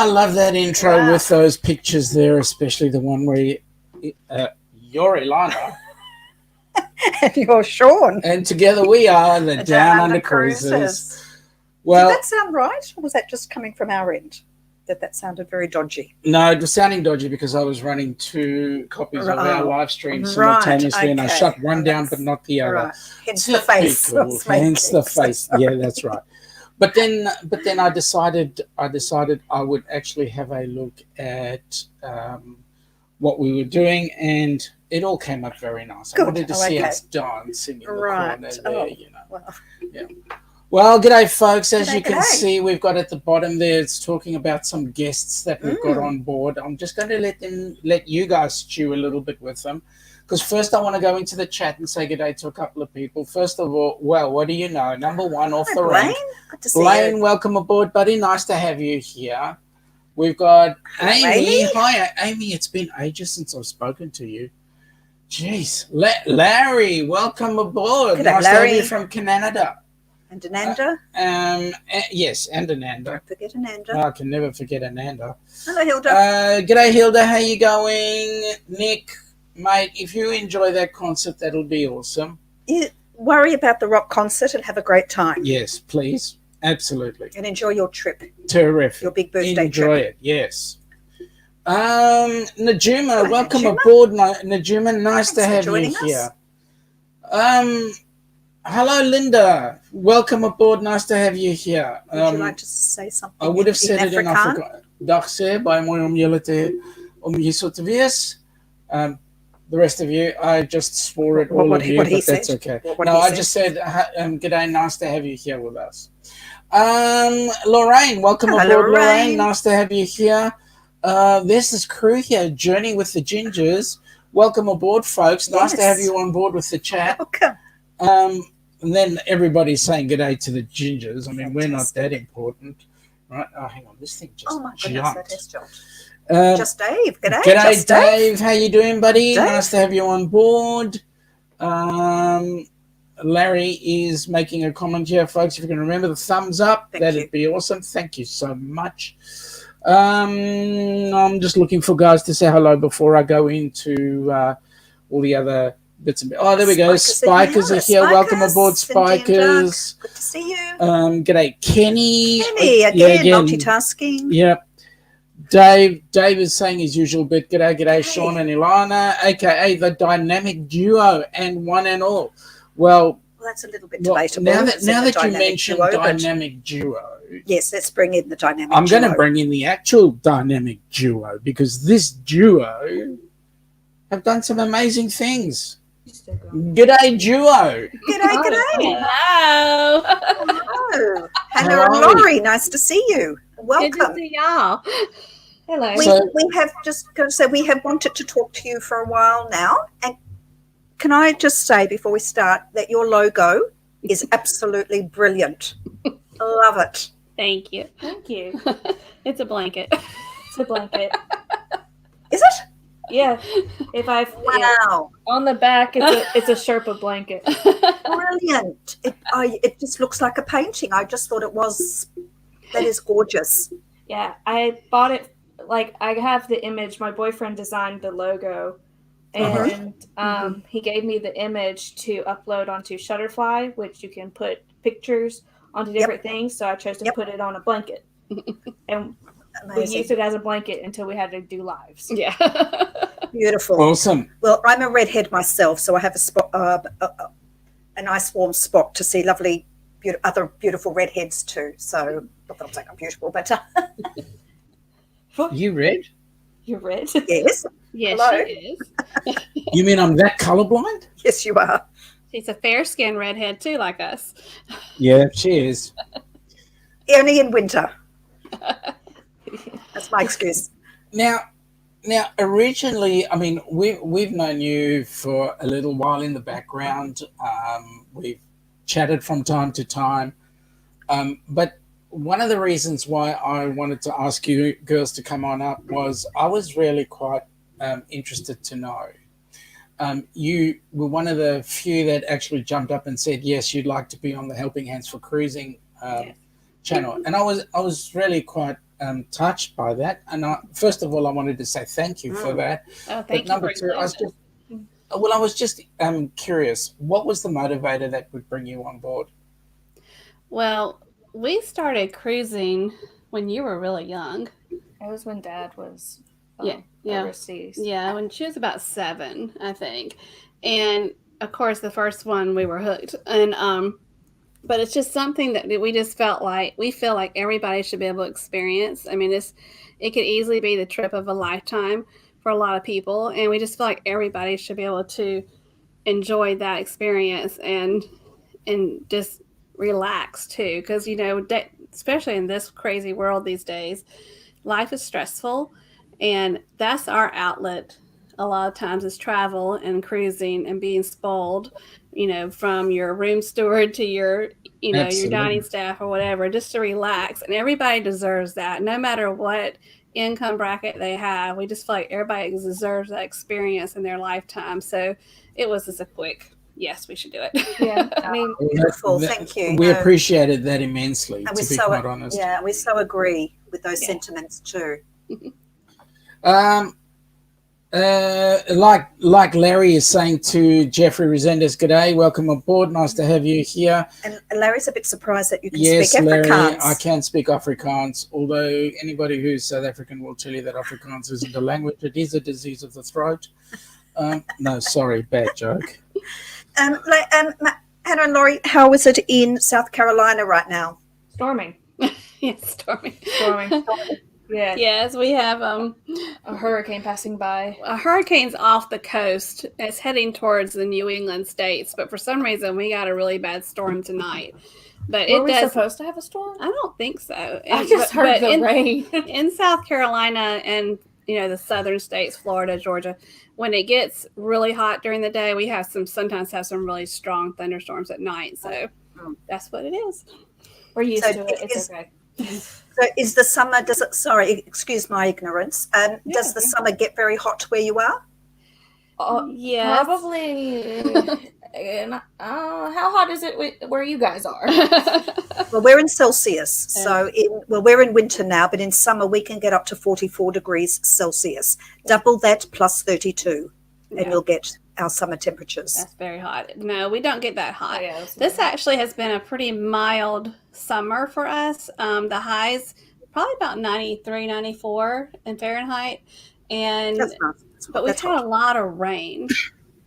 I love that intro with those pictures there, especially the one where you're Ilana. And you're Sean. And together we are the Down Under Cruisers. Well, did that sound right? Or was that just coming from our end? That sounded very dodgy. No, it was sounding dodgy because I was running 2 copies of our live stream simultaneously, and I shut one down but not the other. Right. Hence the face. Hence the face. Yeah, that's right. But then I decided I would actually have a look at what we were doing, and it all came up very nice. Good. I wanted to see us dancing in the corner there, you know. Well. Yeah. Well, g'day, folks. As you can see, we've got at the bottom there, it's talking about some guests that we've got on board. I'm just going to let you guys stew a little bit with them, because first I want to go into the chat and say g'day to a couple of people. First of all, well, what do you know? Number one off the rank. Good to see you. Blaine, welcome aboard, buddy. Nice to have you here. We've got Amy. Hi, Amy. It's been ages since I've spoken to you. Jeez. Larry, welcome aboard. G'day, nice Larry. to have you from Canada. And Ananda? Yes, and Ananda. Don't forget Ananda. I can never forget Ananda. Hello, Hilda. G'day, Hilda. How you going? Nick, mate, if you enjoy that concert, that'll be awesome. You worry about the rock concert and have a great time. Yes, please. Absolutely. And enjoy your trip. Terrific. Your big birthday Enjoy trip. it, yes. Najuma, welcome aboard, Najuma. Nice to have you here. Hello, Linda. Welcome aboard. Nice to have you here. Would you like to say something? I would have said it in Afrikaans. Dag sê, baie mooi om julle om hier so te wees. The rest of you, I just swore at all of you, but that's okay. No, I just said, g'day, nice to have you here with us. Lorraine, welcome aboard, Lorraine. Nice to have you here. There's this crew here, Journey with the Gingers. Welcome aboard, folks. Nice to have you on board with the chat. Welcome. And then everybody's saying g'day to the Gingers. I mean, we're not that important, right? Oh, hang on, this thing just jumped. That has jumped. Just Dave. G'day. G'day, Just Dave. How you doing, buddy? Dave. Nice to have you on board. Larry is making a comment here, folks. If you can remember the thumbs up, that'd be awesome. Thank you so much. I'm just looking for guys to say hello before I go into all the other bits and bits. Oh, there we go. Spikers are here. Welcome aboard, Spikers. Good to see you. G'day, Kenny. Kenny, again, multitasking. Yep. Dave is saying his usual bit. G'day, Sean and Ilana, aka the dynamic duo and one and all. Well, that's a little bit debatable. Now that you mentioned dynamic duo, yes, let's bring in the dynamic duo. I'm going to bring in the actual dynamic duo, because this duo have done some amazing things. G'day, duo. G'day. Hello. Hello. Hannah and Laurie, nice to see you. Welcome. Good to see y'all. Hello. We have just going to say we have wanted to talk to you for a while now, and can I just say before we start that your logo is absolutely brilliant. Love it. Thank you. Thank you. It's a blanket. It's a blanket. Is it? Yeah. Wow. On the back, it's a Sherpa blanket. Brilliant. It just looks like a painting. I just thought it was. That is gorgeous. Yeah, I bought it. Like, I have the image. My boyfriend designed the logo, and he gave me the image to upload onto Shutterfly, which you can put pictures onto different things. So I chose to put it on a blanket, and we used it as a blanket until we had to do lives. Yeah. Beautiful. Awesome. Well, I'm a redhead myself, so I have a spot, a nice warm spot to see lovely, other beautiful redheads too. So not that I'm saying I'm beautiful, but you red? You're red. Yes. Yes, Hello? she is. You mean I'm that colorblind? Yes, you are. She's a fair-skinned redhead too, like us. Yeah, she is. Only in winter. That's my excuse. Now, originally, I mean, we've known you for a little while in the background. We've chatted from time to time, but one of the reasons why I wanted to ask you girls to come on up was I was really quite interested to know. You were one of the few that actually jumped up and said, yes, you'd like to be on the Helping Hands for Cruising channel. And I was really quite touched by that. And first of all, I wanted to say thank you for that. Oh, But thank you number for two, I was just curious. What was the motivator that would bring you on board? Well, we started cruising when you were really young. It was when Dad was Yeah. overseas. Yeah, when she was about 7, I think. And of course, the first one we were hooked. And but it's just something that we just feel like everybody should be able to experience. I mean, it could easily be the trip of a lifetime for a lot of people, and we just feel like everybody should be able to enjoy that experience and just relax too, because especially in this crazy world these days, life is stressful, and that's our outlet a lot of times is travel and cruising and being spoiled, from your room steward to your your Absolutely. dining staff or whatever, just to relax. And everybody deserves that, no matter what income bracket they have. We just feel like everybody deserves that experience in their lifetime. So it was just a quick yes, we should do it. Yeah, I mean, Beautiful, thank you. We appreciated that immensely, And to be quite honest. Yeah, we so agree with those sentiments too. Like Larry is saying to Jeffrey Resendez, G'day, welcome aboard. Nice to have you here. And Larry's a bit surprised that you can Yes, speak Larry, Afrikaans. I can speak Afrikaans, although anybody who's South African will tell you that Afrikaans isn't a language. It is a disease of the throat. No, sorry, bad joke. Hannah and Laurie, how is it in South Carolina right now? storming. Yes, storming. Yeah. Yes, we have A hurricane passing by. a hurricane's off the coast. It's heading towards the New England states, but for some reason we got a really bad storm tonight. But Were we supposed to have a storm? I don't think so. I just heard the rain. In South Carolina and the southern states, Florida, Georgia, when it gets really hot during the day, we sometimes have some really strong thunderstorms at night. So that's what it is. We're used So to it. It's okay. So is the summer, excuse my ignorance, does the summer get very hot where you are? Yes. Probably. How hot is it where you guys are? Well, we're in Celsius, so we're in winter now, but in summer we can get up to 44 degrees Celsius. Double that plus 32, and you'll get our summer temperatures. That's very hot. No, we don't get that hot. Oh, yeah, This actually has been a pretty mild summer for us. The highs probably about 93, 94 in Fahrenheit, and That's nice. but we've That's had hot. a lot of rain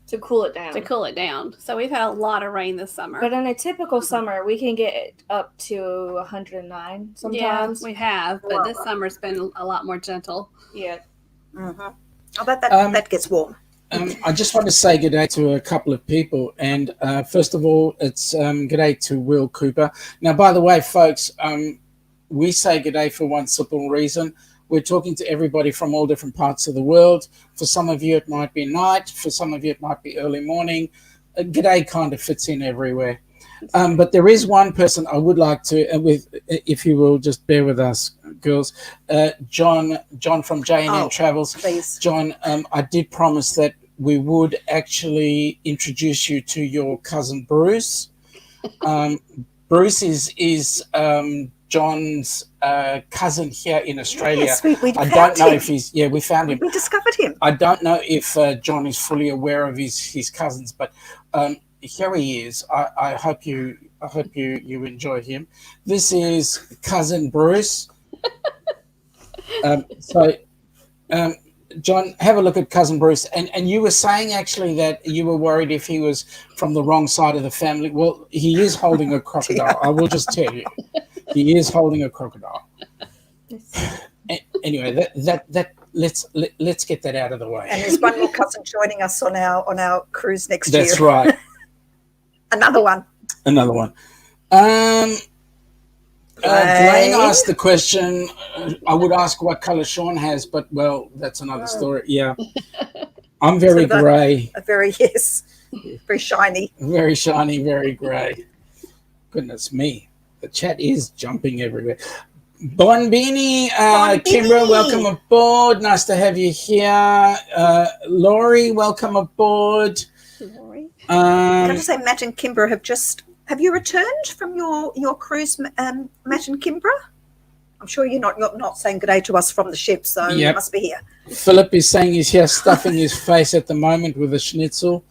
to cool it down. So we've had a lot of rain this summer. But in a typical summer, we can get up to 109 sometimes. Yeah, we have, but this summer's been a lot more gentle. Yeah. Mm-hmm. I bet that gets warm. I just want to say good day to a couple of people. And first of all, it's good day to Will Cooper. Now, by the way, folks, we say good day for one simple reason. We're talking to everybody from all different parts of the world. For some of you, it might be night. For some of you, it might be early morning. G'day kind of fits in everywhere. But there is one person I would like to, if you will, just bear with us, girls. John from J&M Travels. Please. John, I did promise that we would actually introduce you to your cousin Bruce. Bruce is John's cousin here in Australia. Yes, we I don't know if we found him. We discovered him. I don't know if John is fully aware of his cousins, but here he is. I hope you enjoy him. This is cousin Bruce. John, have a look at cousin Bruce. And you were saying actually that you were worried if he was from the wrong side of the family. Well, he is holding a crocodile. I will just tell you, he is holding a crocodile. Anyway, let's get that out of the way. And there's one more cousin joining us on our cruise next year. That's right. Another one. Blaine asked the question. I would ask what colour Sean has, but well, that's another story. Yeah, I'm very grey. Very shiny. Very shiny, very grey. Goodness me, the chat is jumping everywhere. Bonbini, Kimbra, welcome aboard. Nice to have you here. Laurie, welcome aboard. Laurie. Can I just say, Matt and Kimbra have you returned from your cruise, Matt and Kimbra? I'm sure you're not saying good day to us from the ship, so you Yep. must be here. Philip is saying he's here stuffing his face at the moment with a schnitzel.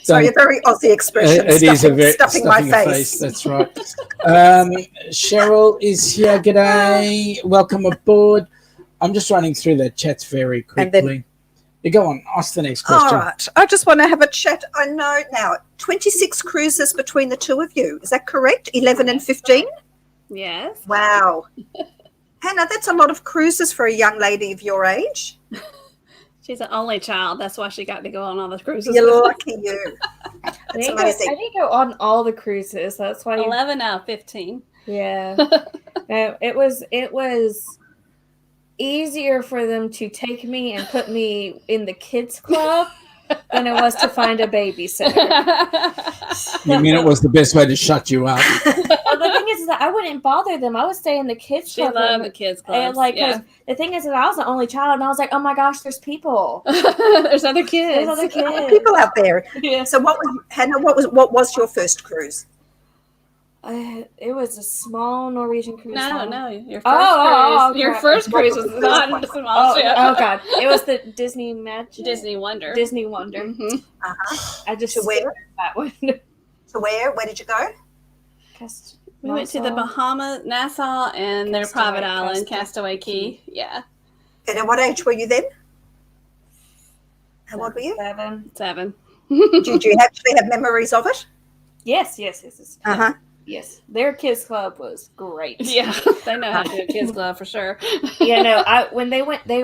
Sorry, a very Aussie expression. It is a very stuffing my stuffing a face. That's right. Cheryl is here. G'day. Welcome aboard. I'm just running through the chats very And quickly. You go on. Ask the next question. All right. I just want to have a chat. I know now 26 cruises between the two of you. Is that correct? 11 and 15? Yes. Wow. Hannah, that's a lot of cruises for a young lady of your age. She's an only child. That's why she got to go on all the cruises. You're lucky you. I That's didn't amazing. go on all the cruises. That's why 11 out of 15. Yeah. It was easier for them to take me and put me in the kids club than it was to find a babysitter. You mean it was the best way to shut you up? Well, the thing is that I wouldn't bother them. I would stay in the kids She club. loved the kids club. And cause the thing is that I was the only child, and I was like, "Oh my gosh, there's people. There's other kids. There's other kids." People out there. Yeah. So Hannah, what was your first cruise? It was a small Norwegian cruise. No, your first Oh, cruise. Your okay. first cruise was not a small ship. Oh god, it was the Disney Magic. Disney Wonder. Disney Wonder. Mhm. Uh-huh. I just To where? that one. To where? Where did you go? We went to the Bahamas, Nassau, and their Castaway- private island, Castaway Castaway Key. Yeah, And at what age were you then? And what were you? 7. Did you actually have memories of it? Yes. Uh-huh. Yes, their kids club was great. Yeah, they know how to do a kids club for sure. Yeah, no. When they went, they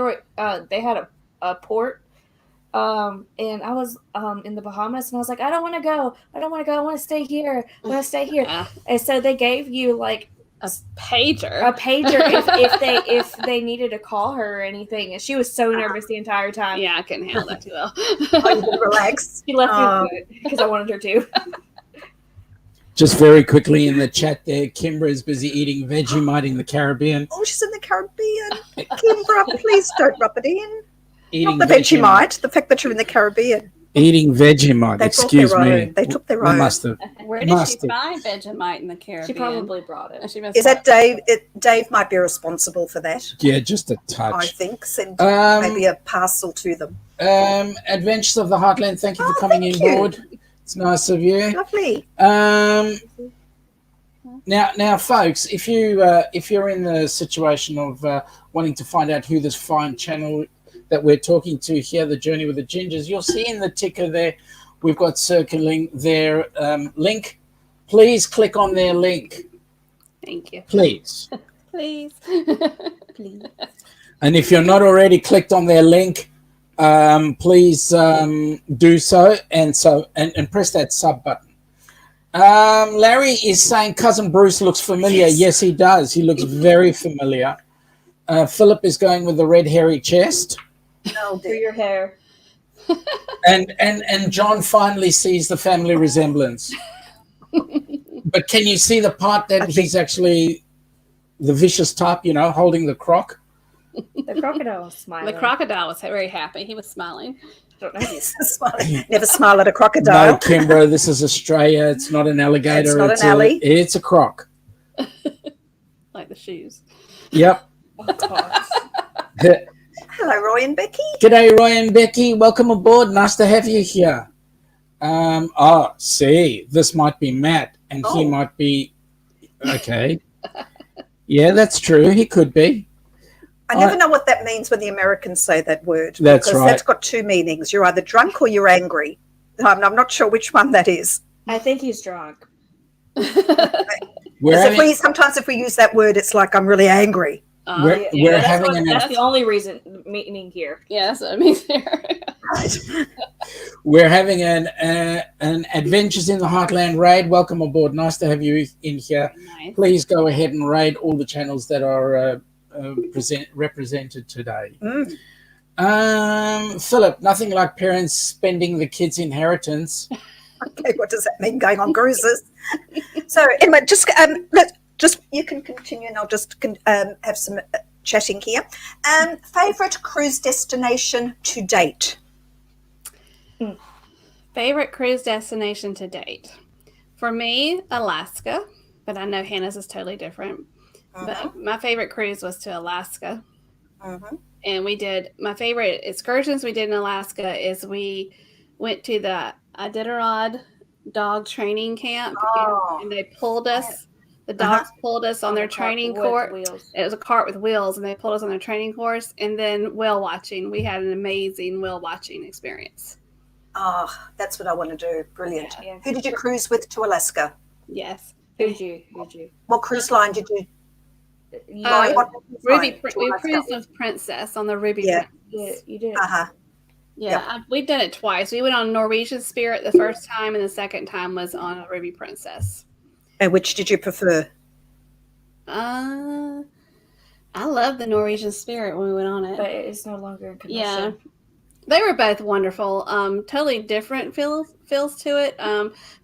had a port, and I was in the Bahamas, and I was like, I don't want to go. I want to stay here. I want to stay here. Yeah. And so they gave you like A pager. a pager if they needed to call her or anything, and she was so nervous the entire time. Yeah, I couldn't handle that too well. Oh, you didn't relax. She left me with it because I wanted her to. Just very quickly in the chat there, Kimbra is busy eating Vegemite in the Caribbean. Oh, she's in the Caribbean. Kimbra, please don't rub it in. Eating Not the Vegemite, the fact that you're in the Caribbean. Eating Vegemite. They Excuse brought their me. own. They took their They own. must have. Where did Must she have. find Vegemite in the Caribbean? She probably brought it. She must Is that Dave? Dave might be responsible for that, Yeah, just a I touch. think. Send Um, maybe a parcel to them. Adventures of the Heartland, thank you for coming thank in you. board. It's nice of you. Lovely. Now, folks, if you're in the situation of wanting to find out who this fine channel that we're talking to here, the Journey with the Gingers, you'll see in the ticker there, we've got circling their link. Please click on their link, Thank you. please. Please. Please. And if you're not already clicked on their link, please do so and press that sub button. Larry is saying Cousin Bruce looks familiar. Yes, he does. He looks very familiar. Philip is going with the red hairy chest. Oh, For dear. your hair. And John finally sees the family resemblance. But can you see the part that he's actually the vicious type, holding the croc? The crocodile was smiling. The crocodile was very happy. He was smiling. I don't know. Never smile at a No, crocodile. Kimbro, this is Australia. It's not an alligator. It's not an alley. It's a croc. Like the shoes. Yep. Oh, gosh. Hello, Roy and Becky. G'day, Roy and Becky. Welcome aboard. Nice to have you here. See, this might be Matt, and he Oh. might be okay. Yeah, that's true. He could be. I never know what that means when the Americans say that word. That's because right. That's got two meanings. You're either drunk or you're angry. I'm not sure which one that is. I think he's drunk. We're having, Sometimes if we use that word, it's like I'm really angry. we're, we're that's having that's the only meaning here. Yeah, that's what I mean there. we're having an Adventures in the Heartland raid. Welcome aboard. Nice to have you in here. Nice. Please go ahead and raid all the channels that are represented today. Philip, nothing like parents spending the kids' inheritance. Okay, what does that mean? Going on cruises? So, Emma, you can continue, and I'll just have some chatting here. Favorite cruise destination to date? Favorite cruise destination to date? For me, Alaska, but I know Hannah's is totally different. But my favorite cruise was to Alaska. Mm-hmm. And we did, my favorite excursions we did in Alaska is we went to the Iditarod dog training camp, and they pulled us. The dogs pulled us on their training course. It was a cart with wheels, and they pulled us on their training course. And then whale watching. We had an amazing whale watching experience. Oh, that's what I want to do. Brilliant. Yeah. Who did you cruise with to Alaska? Yes. Fiji. What cruise line did you? Ruby. We cruised with Princess on the Ruby Princess. You did. Yeah, we've done it twice. We went on Norwegian Spirit the first time, and the second time was on a Ruby Princess. And which did you prefer? I love the Norwegian Spirit when we went on it. But it's no longer in commission. Yeah. They were both wonderful. Totally different feels to it.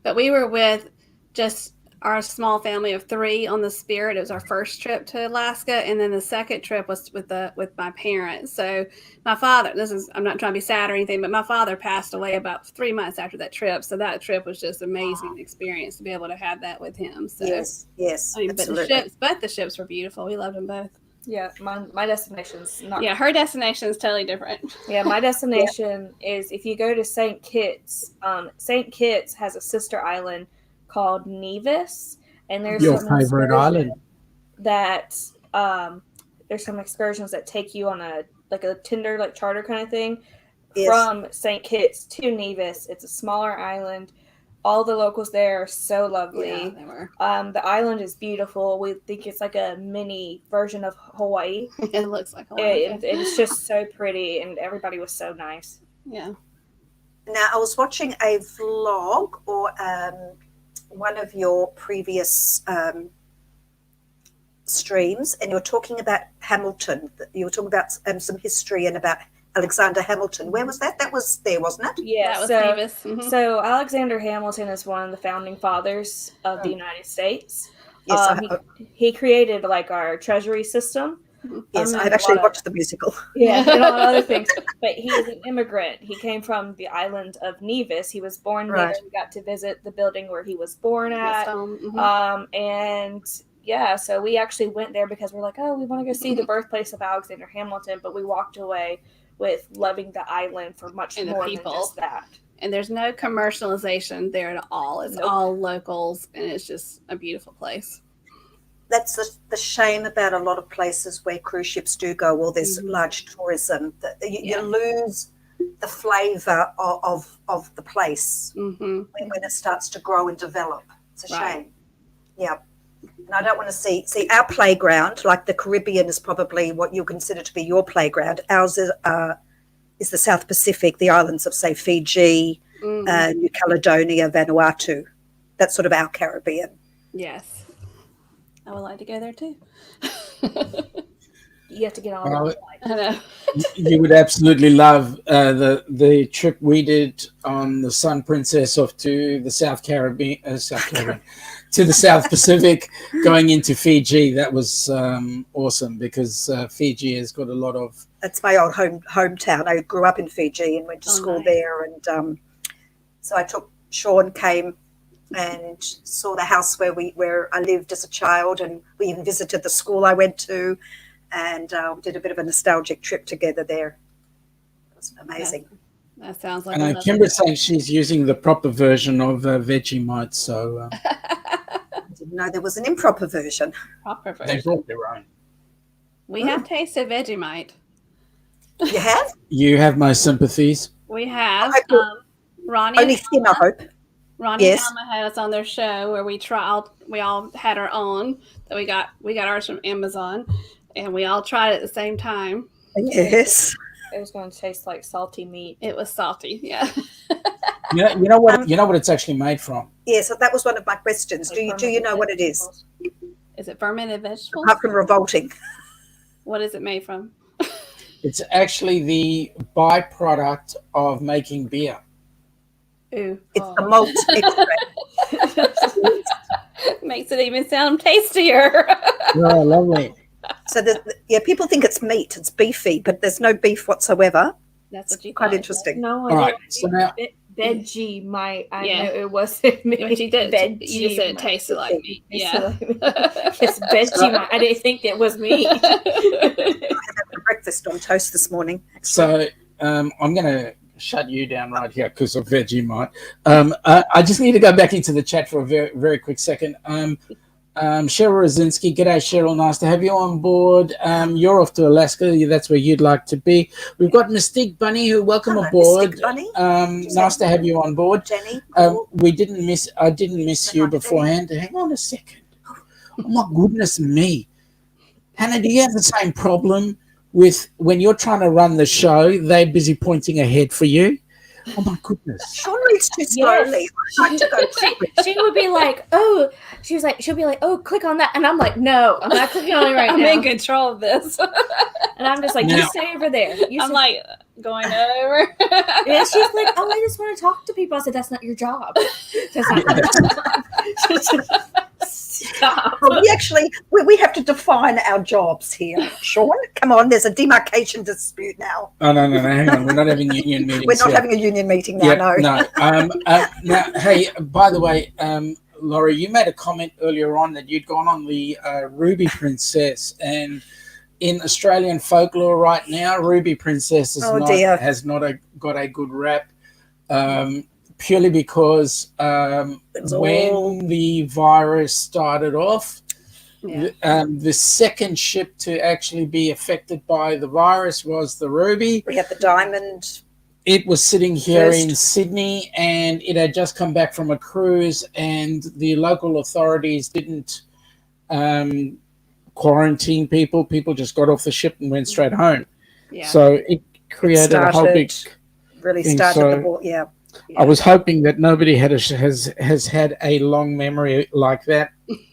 But we were with just our small family of 3 on the Spirit. It was our first trip to Alaska, and then the second trip was with my parents. So my father, I'm not trying to be sad or anything, but my father passed away about 3 months after that trip. So that trip was just an amazing experience to be able to have that with him. So yes, I mean, absolutely. Both the ships were beautiful. We loved them both. Yeah, my destination's not. Yeah, her destination is totally different. Yeah, my destination is if you go to St. Kitts. St. Kitts has a sister island called Nevis, and there's your favorite island. That there's some excursions that take you on a Tinder charter kind of thing from St. Kitts to Nevis. It's a smaller island. All the locals there are so lovely. Yeah, they were. The island is beautiful. We think it's like a mini version of Hawaii. It looks like Hawaii. It's just so pretty, and everybody was so nice. Yeah. Now, I was watching a vlog or one of your previous streams, and you were talking about Hamilton. You were talking about some history and about Alexander Hamilton. Where was that? That was there, wasn't it? Yeah, that was Davis. Mm-hmm. So Alexander Hamilton is one of the founding fathers of the United States. Yes, he created our treasury system. Yes, I've actually watched the musical. Yeah, and a lot of other things. But he is an immigrant. He came from the island of Nevis. He was born there. We got to visit the building where he was born at. And yeah, so we actually went there because we're like, oh, we want to go see the birthplace of Alexander Hamilton. But we walked away with loving the island for much more than just that. And there's no commercialization there at all. It's all locals, and it's just a beautiful place. That's the shame about a lot of places where cruise ships do go. Well, there's large tourism. You lose the flavour of the place when it starts to grow and develop. It's a shame. Yeah. And I don't want to see our playground, like the Caribbean is probably what you consider to be your playground. Ours is the South Pacific, the islands of, say, Fiji, New Caledonia, Vanuatu. That's sort of our Caribbean. Yes. I would like to go there too. You have to get on the flight. I know. You would absolutely love the trip we did on the Sun Princess off to the South Caribbean, to the South Pacific, going into Fiji. That was awesome because Fiji has got a lot of. That's my old hometown. I grew up in Fiji and went to school there, and so I took Sean came and saw the house where I lived as a child, and we even visited the school I went to. And did a bit of a nostalgic trip together there. It was amazing. That sounds like. And Kimber's saying she's using the proper version of Vegemite, so. I didn't know there was an improper version. Proper version. They brought their own. We have tasted Vegemite. You have? You have my sympathies. We have. Ronnie. Only thin, I hope. Ronnie and Alma had us on their show where we all had our own. That we got ours from Amazon. And we all tried it at the same time. Yes. It was going to taste like salty meat. It was salty, yeah. You know what it's actually made from? Yes, so that was one of my questions. Do you know what it is? Is it fermented vegetables? Apart from revolting. What is it made from? It's actually the byproduct of making beer. Ooh. It's the malt extract. Makes it even sound tastier. Oh, lovely. So people think it's meat, it's beefy, but there's no beef whatsoever. That's what you quite thought. interesting. No, all right. So now Vegemite. I Yeah. know it wasn't me. But you just said it Vegemite. tasted like meat. Yeah. It's Vegemite. I didn't think it was meat. I had breakfast on toast this morning. So I'm going to shut you down right here because of Vegemite. I just need to go back into the chat for a very, very quick second. Cheryl Rosinski, g'day Cheryl, nice to have you on board. You're off to Alaska, that's where you'd like to be. We've got Mystique Bunny, who welcome Hello, aboard. Mystique Bunny. Nice to have you on board. Jenny. I didn't miss you beforehand. Hang on a second. Oh my goodness me. Hannah, do you have the same problem with when you're trying to run the show, they're busy pointing ahead for you? Oh my goodness. Sean reads too slowly. I like to go She would be like, oh, she'll be like, oh, click on that. And I'm like, no, I'm not clicking on it right I'm now. in control of this. And I'm just like, you stay over there. I'm like going over. And she's like, oh, I just want to talk to people. I said, that's not your job. That's not your job. Stop. Well, we have to define our jobs here, Sean. Come on, there's a demarcation dispute now. Oh, no, hang on. We're not having union meetings. We're not here. having a union meeting now, no. Now, hey, by the way, Laurie, you made a comment earlier on that you'd gone on the Ruby Princess, and in Australian folklore right now, Ruby Princess has not got a good rap. Purely because when the virus started off, the second ship to actually be affected by the virus was the Ruby. We had the Diamond. It was sitting here in Sydney, and it had just come back from a cruise, and the local authorities didn't quarantine people. People just got off the ship and went straight home. Yeah. So it created a whole big thing. I was hoping that nobody has had a long memory like that.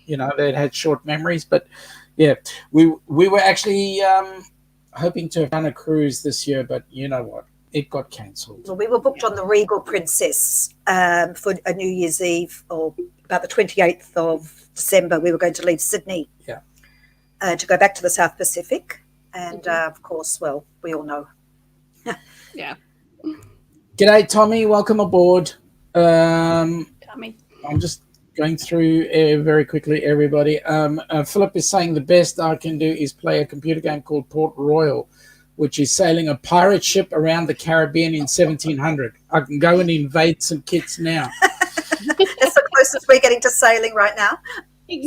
They'd had short memories. But yeah, we were actually hoping to have done a cruise this year, but you know what? It got cancelled. Well, we were booked on the Regal Princess for a New Year's Eve, or about the 28th of December. We were going to leave Sydney to go back to the South Pacific. And of course, well, we all know. Yeah. G'day, Tommy. Welcome aboard. Tommy. I'm just going through very quickly, everybody. Philip is saying the best I can do is play a computer game called Port Royal, which is sailing a pirate ship around the Caribbean in 1700. I can go and invade some kids now. That's the closest we're getting to sailing right now.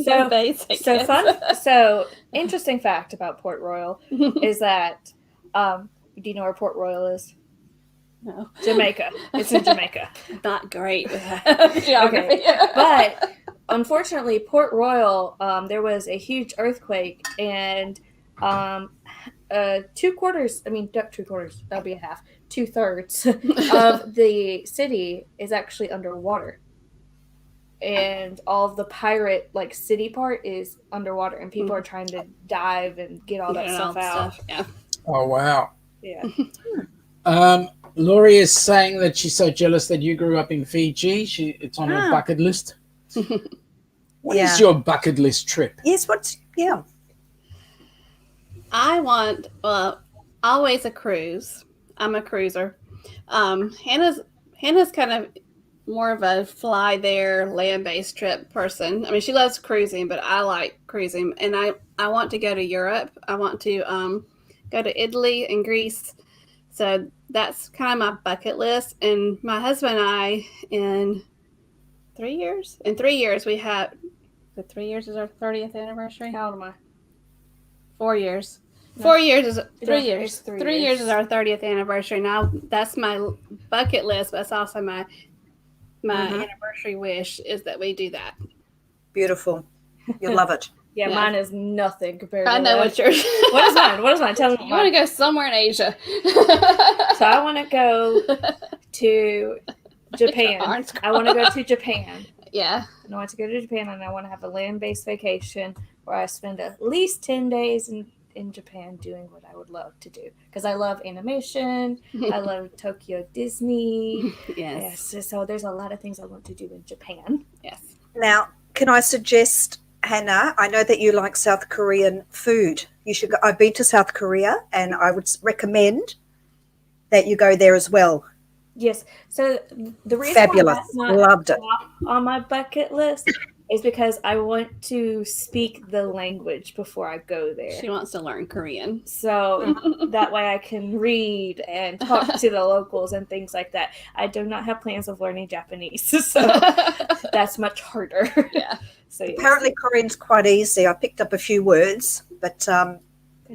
So fun. So interesting fact about Port Royal is that, do you know where Port Royal is? No. Jamaica. It's in Jamaica. Not great with geography. Okay. But unfortunately, Port Royal, there was a huge earthquake, and 2/3, not 2/4, that'll be a half, 2/3 of the city is actually underwater. And all of the pirate city part is underwater, and people are trying to dive and get all that stuff out. Yeah. Oh wow. Yeah. Laurie is saying that she's so jealous that you grew up in Fiji. It's on her bucket list. What is your bucket list trip? Yes, I want always a cruise. I'm a cruiser. Hannah's kind of more of a fly there, land-based trip person. I mean, she loves cruising, but I like cruising, and I want to go to Europe. I want to go to Italy and Greece. So that's kind of my bucket list. And my husband and I, in 3 years we have, 3 years is our 30th anniversary. How old am I? 4 years. 4 years is 3 years. 3 3 years is our 30th anniversary. Now that's my bucket list, but it's also my anniversary wish is that we do that. Beautiful. You'll love it. Yeah, mine is nothing compared to I know what yours. What is mine? What is mine? Tell me. You want to go somewhere in Asia. So I want to go to Japan. I want to go to Japan. Yeah. I want to go to Japan, and I want to have a land-based vacation where I spend at least 10 days in Japan doing what I would love to do. Because I love animation. I love Tokyo Disney. Yes. So there's a lot of things I want to do in Japan. Yes. Now, can I suggest, Hannah, I know that you like South Korean food. You should go. I've been to South Korea, and I would recommend that you go there as well. Yes. So the reason Fabulous. why that's not Loved it. on my bucket list is because I want to speak the language before I go there. She wants to learn Korean. So that way I can read and talk to the locals and things like that. I do not have plans of learning Japanese, so that's much harder. Yeah. So yes. Apparently Korean's quite easy. I picked up a few words, but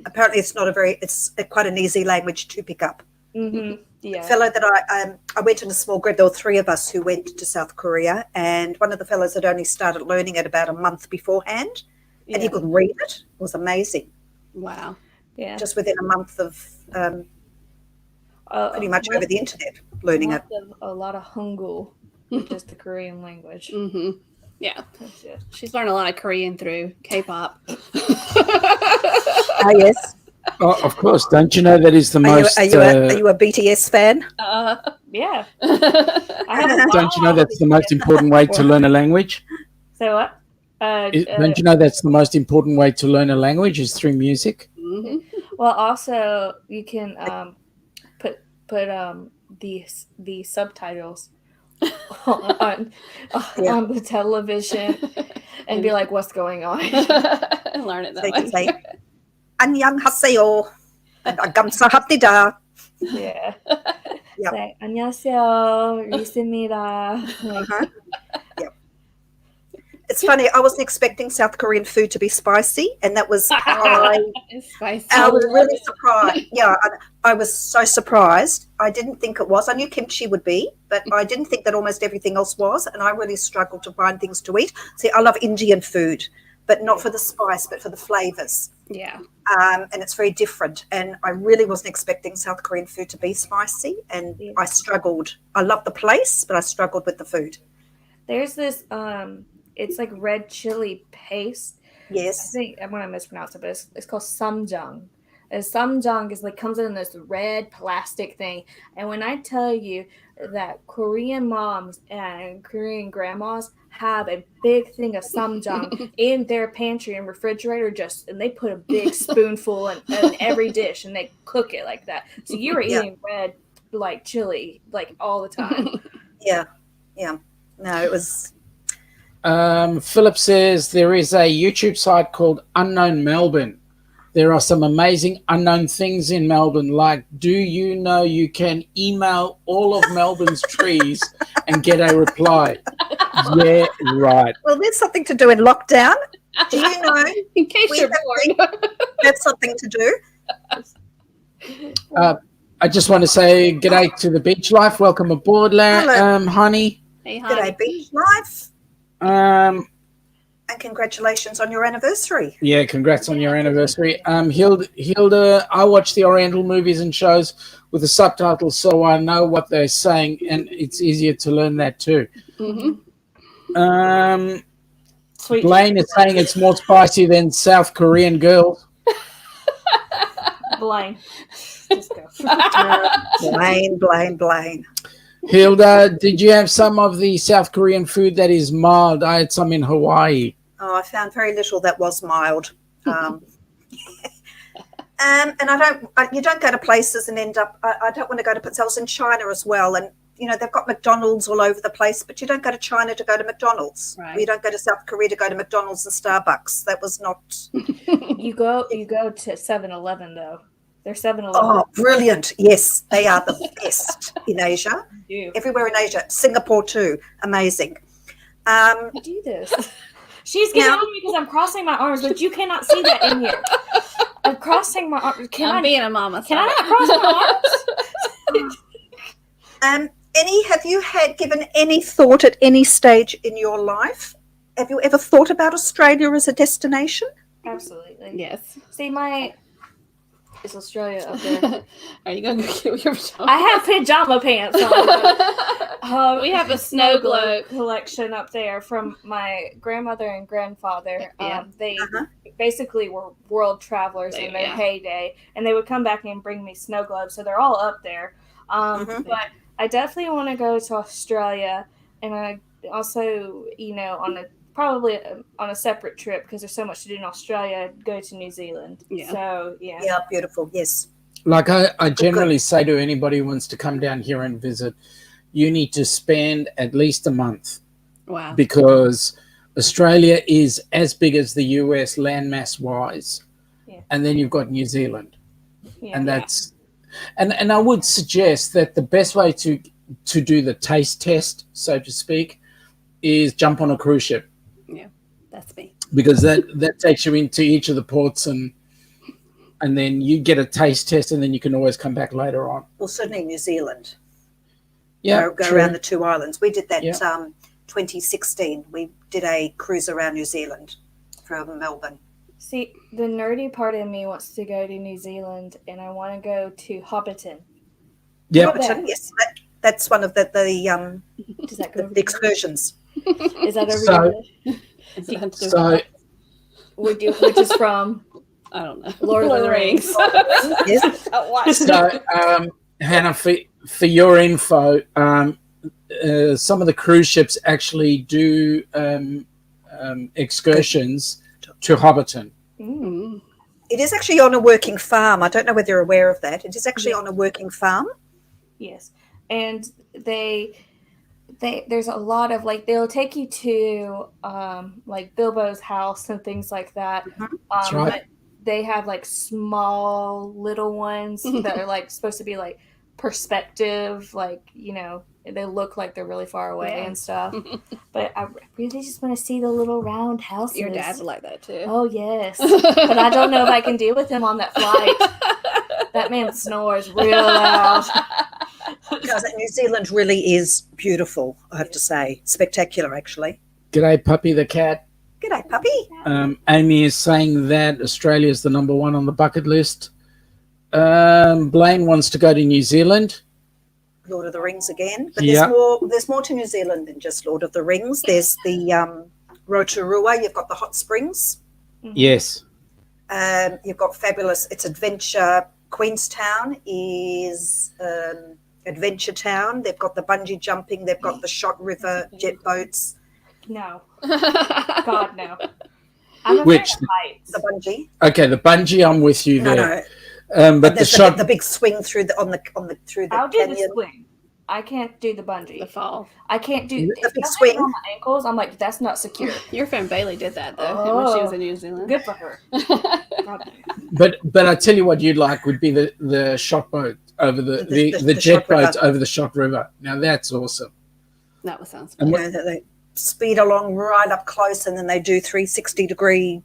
apparently it's quite an easy language to pick up. Mm-hmm. Yeah. The fellow that I went in a small group, there were 3 of us who went to South Korea, and one of the fellows had only started learning it about a month beforehand, and he could read it. It was amazing. Wow. Yeah. Just within a month of pretty much over the internet learning it. A lot of Hangul, which is the Korean language. Mm-hmm. Yeah. She's learned a lot of Korean through K-pop. Oh, yes. Oh, of course. Don't you know that is the most... Are you a BTS fan? Yeah. Don't you know that's the most important way to learn a language? So what? Don't you know that's the most important way to learn a language is through music? Mm-hmm. Well, also you can put the subtitles on the television and be like, "What's going on?" Learn it that They way. can say, "안녕하세요," and "감사합니다." Yeah. Yep. Say, 안녕하세요, 리스입니다. Uh-huh. Yep. It's funny. I wasn't expecting South Korean food to be spicy, and that was It's spicy. I was really surprised. Yeah, I was so surprised. I didn't think it was. I knew kimchi would be, but I didn't think that almost everything else was, and I really struggled to find things to eat. See, I love Indian food, but not for the spice, but for the flavors. Yeah. And it's very different. And I really wasn't expecting South Korean food to be spicy, and I struggled. I love the place, but I struggled with the food. There's this it's like red chili paste. Yes. I think I'm gonna mispronounce it, but it's called samjang. And samjang is like comes in this red plastic thing. And when I tell you that Korean moms and Korean grandmas have a big thing of samjang in their pantry and refrigerator, and they put a big spoonful in every dish and they cook it like that. So you're eating red like chili like all the time. Yeah. No, it was. Philip says there is a YouTube site called Unknown Melbourne. There are some amazing unknown things in Melbourne, like do you know you can email all of Melbourne's trees and get a reply? Yeah, right. Well, there's something to do in lockdown. Do you know? In case you're bored. That's something to do. I just want to say g'day to the beach life. Welcome aboard, honey. Hey, honey. G'day, beach life. And congratulations on your anniversary. Yeah, congrats on your anniversary. Hilda, I watch the Oriental movies and shows with the subtitles, so I know what they're saying, and it's easier to learn that too. Mm-hmm. Sweet. Blaine is saying it's more spicy than South Korean girls. Blaine. Just go. Blaine. Hilda, did you have some of the South Korean food that is mild? I had some in Hawaii. Oh, I found very little that was mild. And you don't go to places and end up, I don't want to go to, I was in China as well, and they've got McDonald's all over the place, but you don't go to China to go to McDonald's. Right. You don't go to South Korea to go to McDonald's and Starbucks. That was not. You go to 7-Eleven though. They're 7-Eleven. Oh, brilliant. Yes, they are the best in Asia. Everywhere in Asia. Singapore too. Amazing. I do this. She's getting on me because I'm crossing my arms, but you cannot see that in here. I'm crossing my arms. I'm being a mama. Can I not cross my arms? Have you given any thought at any stage in your life? Have you ever thought about Australia as a destination? Absolutely. Yes. See, it's Australia up there. Are you going to go get your pajamas? I have pajama pants on. We have a snow globe collection up there from my grandmother and grandfather. They basically were world travelers in their heyday, and they would come back and bring me snow globes. So they're all up there. But I definitely want to go to Australia, and I also, probably on a separate trip because there's so much to do in Australia, go to New Zealand. Yeah. So, yeah. Yeah, beautiful. Yes. Like I generally say to anybody who wants to come down here and visit, you need to spend at least a month. Wow. Because Australia is as big as the US landmass wise. Yeah. And then you've got New Zealand. Yeah. And that's and I would suggest that the best way to do the taste test, so to speak, is jump on a cruise ship. Yeah, that's me. Because that takes you into each of the ports and then you get a taste test and then you can always come back later on. Well, certainly New Zealand. Yeah, Go around the two islands. We did that 2016. We did a cruise around New Zealand from Melbourne. See, the nerdy part of me wants to go to New Zealand, and I want to go to Hobbiton. Yeah, yes, that's one of the Does that go the excursions. Is that over So which is from I don't know. Lord of the Rings. Yes. so Hannah, for your info, some of the cruise ships actually do excursions to Hobbiton. Mm. It is actually on a working farm. I don't know whether you're aware of that. It is actually on a working farm. Yes, and there's a lot of like they'll take you to like Bilbo's house and things like that. That's right. But they have like small little ones that are like supposed to be like perspective, like they look like they're really far away and stuff. But I really just want to see the little round houses. Your dad's like that too. Oh yes, but I don't know if I can deal with him on that flight. That man snores real loud. Because New Zealand really is beautiful, I have to say. Spectacular, actually. G'day, Puppy the cat. G'day, puppy. Amy is saying that Australia is the number one on the bucket list. Blaine wants to go to New Zealand. Lord of the Rings again. But Yeah. there's more to New Zealand than just Lord of the Rings. There's the Rotorua. You've got the hot springs. Yes. You've got fabulous, it's adventure. Queenstown is adventure town. They've got the bungee jumping. They've got the Shot River jet boats. No. God, no. I'm afraid Which? of heights. The bungee. Okay, the bungee, I'm with you there. No. But the There's shot, the big swing through the through the I'll do canyon. the swing. I can't do the bungee. The fall. I can't do The if big I have it swing. on my ankles. I'm like, that's not secure. Your friend Bailey did that though when she was in New Zealand. Good for her. God, no. but I tell you what you'd like would be the shot boat over the jet Shot River. boat over the Shot River. Now that's awesome. That was sounds And fun. They speed along right up close, and then they do 360-degree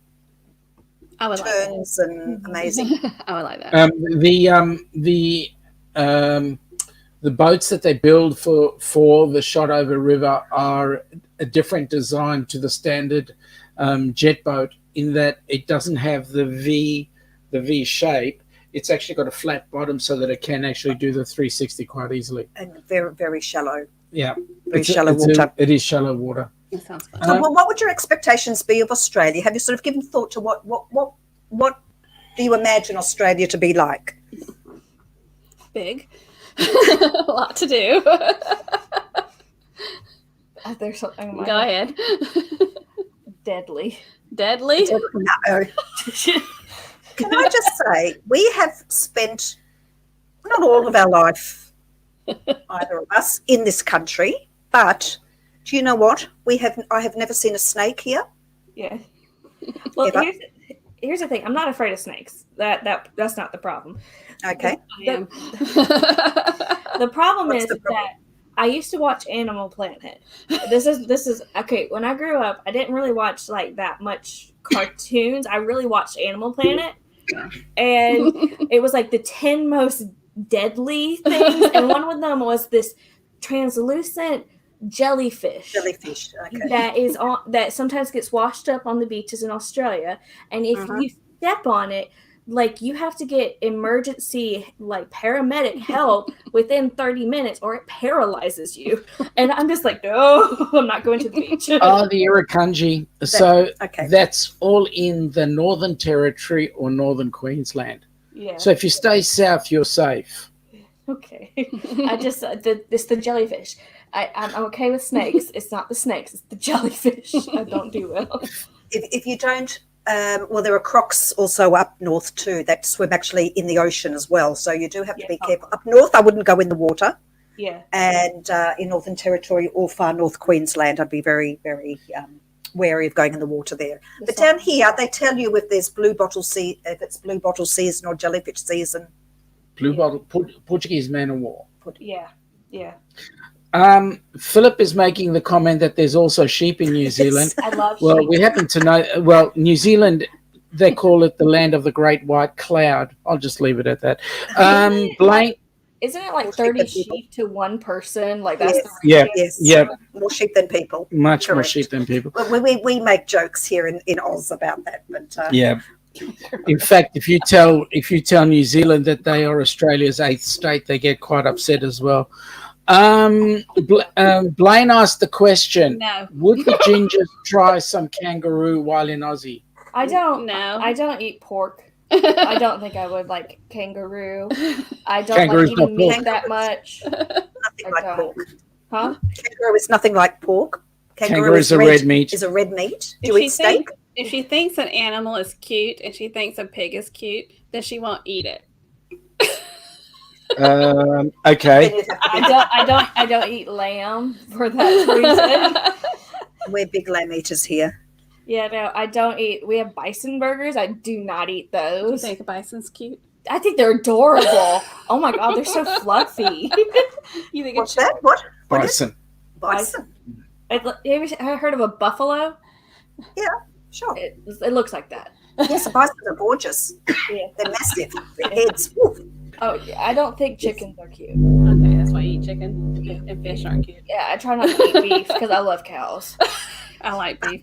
I would like that. turns, and amazing. I would like that. The boats that they build for the Shotover River are a different design to the standard jet boat in that it doesn't have the V shape. It's actually got a flat bottom so that it can actually do the 360 quite easily. And very, very shallow. Yeah, Very shallow water. It is shallow water. That sounds fun. So, what would your expectations be of Australia? Have you sort of given thought to what do you imagine Australia to be like? Big. A lot to do. There's something in my Go ahead. Deadly. Deadly. No. Can I just say, we have spent not all of our life, either of us, in this country, but do you know what? I have never seen a snake here. Yeah. Well, Ever. here's the thing. I'm not afraid of snakes. That's not the problem. Okay. I am. The problem What's is the problem? that I used to watch Animal Planet. This is okay. When I grew up, I didn't really watch like that much cartoons. I really watched Animal Planet, and it was like the 10 most deadly things, and one of them was this translucent jellyfish. Jellyfish. Okay. That sometimes gets washed up on the beaches in Australia, and if you step on it, like you have to get emergency like paramedic help within 30 minutes or it paralyzes you. And I'm just like, no, I'm not going to the beach. Oh, the Irukandji. So okay. that's all in the Northern Territory or Northern Queensland. Yeah. So if you stay south, you're safe. Okay. I just it's the jellyfish. I'm okay with snakes. It's not the snakes. It's the jellyfish. I don't do well. If you don't Well, there are crocs also up north too that swim actually in the ocean as well. So you do have to be careful. Up north, I wouldn't go in the water. Yeah. And in Northern Territory or far north Queensland, I'd be very, very wary of going in the water there. But down here, they tell you if there's if it's blue bottle season or jellyfish season. Blue bottle, Portuguese man of war. Yeah. Yeah. Philip is making the comment that there's also sheep in New Zealand. I love sheep. Well, we happen to know, New Zealand, they call it the land of the great white cloud. I'll just leave it at that. Blaine. Isn't it like 30 sheep to one person? Like that's More sheep than people. Much more sheep than people. Well, we make jokes here in Oz about that, but in fact, if you tell New Zealand that they are Australia's 8th state, they get quite upset as well. Blaine asked the question: No. Would the gingers try some kangaroo while in Aussie? I don't know. I don't eat pork. I don't think I would like kangaroo. I don't Kangaroo's like eating not pork. meat that much. nothing like pork. Huh? Kangaroo is nothing like pork. Kangaroo is a red meat. Is a red meat. Do you eat steak? If she thinks an animal is cute and she thinks a pig is cute, then she won't eat it. Okay. I don't eat lamb for that reason. We're big lamb eaters here. Yeah, no, I don't eat. We have bison burgers. I do not eat You those. think a bison's cute? I think they're adorable. Oh my god, they're so fluffy. You think What's that? What? Bison. Bison. Have you ever heard of a buffalo? Yeah, sure. It looks like that. Yes, the bisons are gorgeous. Yeah. They're massive. Their heads. Woof. Oh, yeah, I don't think chickens are cute. Okay, that's why you eat chicken and fish aren't cute. Yeah, I try not to eat beef because I love cows. I like beef.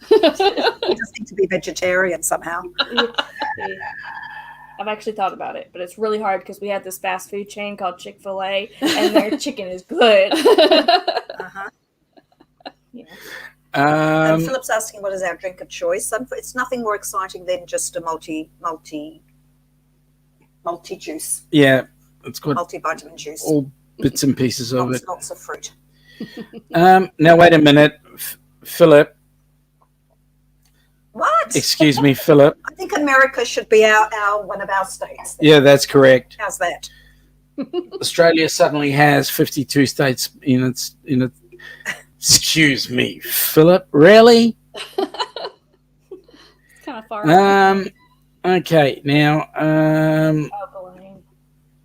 You just need to be vegetarian somehow. I've actually thought about it, but it's really hard because we have this fast food chain called Chick-fil-A, and their chicken is good. Uh-huh. Yeah. And Philip's asking what is our drink of choice. It's nothing more exciting than just a multi juice. Yeah, it's got Multivitamin juice. all bits and pieces of it. Lots of fruit. Now wait a minute, Philip. What? Excuse me, Philip. I think America should be our one of our states. Yeah, that's correct. How's that? Australia suddenly has 52 states in its. Excuse me, Philip. Really? It's kind of far. Okay, now. Alkaline.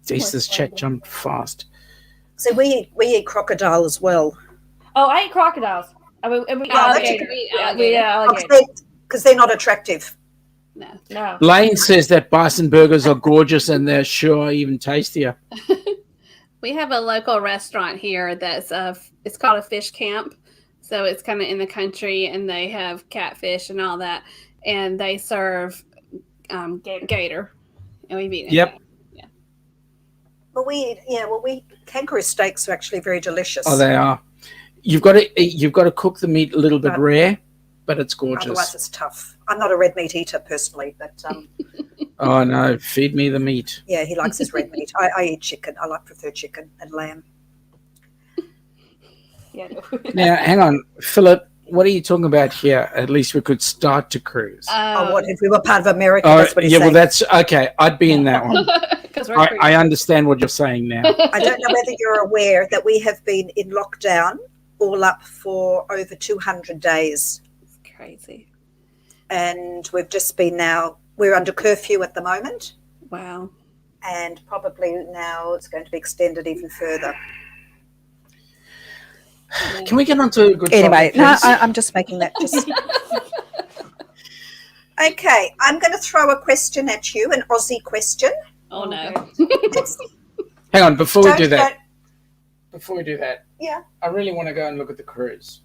Jeez, this chat jumped fast. So we eat crocodile as well. Oh, I eat crocodiles. I mean, we eat Alligator. alligator. Because they're not attractive. No. Lane says that bison burgers are gorgeous and they're sure even tastier. We have a local restaurant here that's it's called a fish camp. So it's kind of in the country and they have catfish and all that. And they serve gator. And we've eaten Yep. it. Yeah. But kangaroo steaks are actually very delicious. Oh, they are. You've got to cook the meat a little bit rare, but it's gorgeous. Otherwise, it's tough. I'm not a red meat eater personally, but Oh no, feed me the meat. yeah, he likes his red meat. I eat chicken. I prefer chicken and lamb. Yeah. Now, hang on, Philip. What are you talking about here? At least we could start to cruise. What if we were part of America? Oh, That's what he's yeah. saying. Well, that's okay. I'd be in that one. Because I understand what you're saying now. I don't know whether you're aware that we have been in lockdown all up for over 200 days. It's crazy. And we've just been we're under curfew at the moment. Wow. And probably now it's going to be extended even further. Can we get on to a good Anyway, topic, no, please? I'm just making that Okay, I'm going to throw a question at you, an Aussie question. Oh, no. Hang on, before we do that. Yeah. I really want to go and look at the cruise.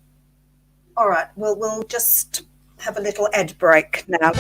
All right, well, we'll just have a little ad break now.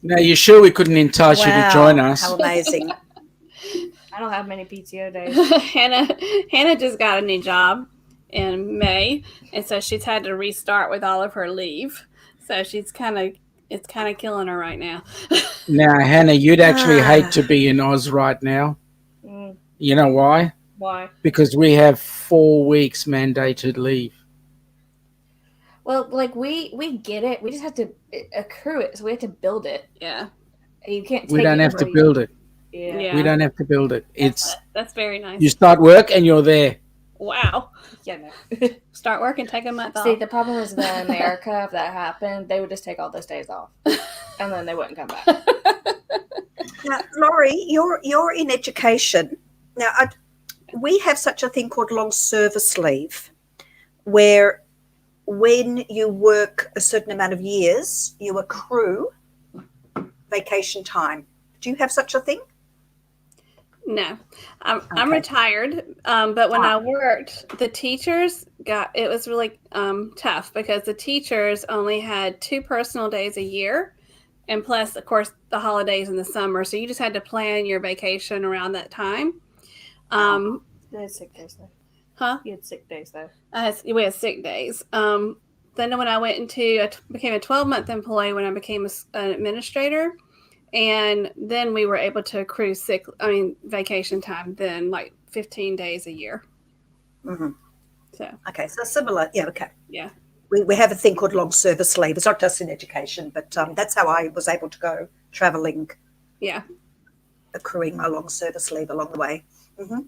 Now, you sure we couldn't entice you to join us? How amazing. I don't have many PTO days. Hannah just got a new job in May, and so she's had to restart with all of her leave. So it's kind of killing her right now. Now, Hannah, you'd actually hate to be in Oz right now. Mm. You know why? Why? Because we have 4 weeks mandated leave. Well, like we get it. We just have to accrue it, so we have to build it. Yeah. You can't. We don't have to build it. Yeah. We don't have to build it. That's very nice. You start work and you're there. Wow. Yeah. No. Start work and take a month off. See, the problem is that in America, if that happened, they would just take all those days off, and then they wouldn't come back. Now, Laurie, you're in education. Now, we have such a thing called long service leave, where when you work a certain amount of years, you accrue vacation time. Do you have such a thing? No, I'm retired. But when I worked, the teachers it was really tough because the teachers only had 2 personal days a year, and plus, of course, the holidays in the summer. So you just had to plan your vacation around that time. You had sick days though. Huh? You had sick days though. We had sick days. Then when I became a 12-month employee when I became an administrator. And then we were able to accrue vacation time then, like 15 days a year. Mm-hmm. So. Okay, so similar. Yeah, okay. Yeah. We have a thing called long service leave. It's not just in education, but that's how I was able to go traveling. Yeah. Accruing my long service leave along the way. Mm-hmm.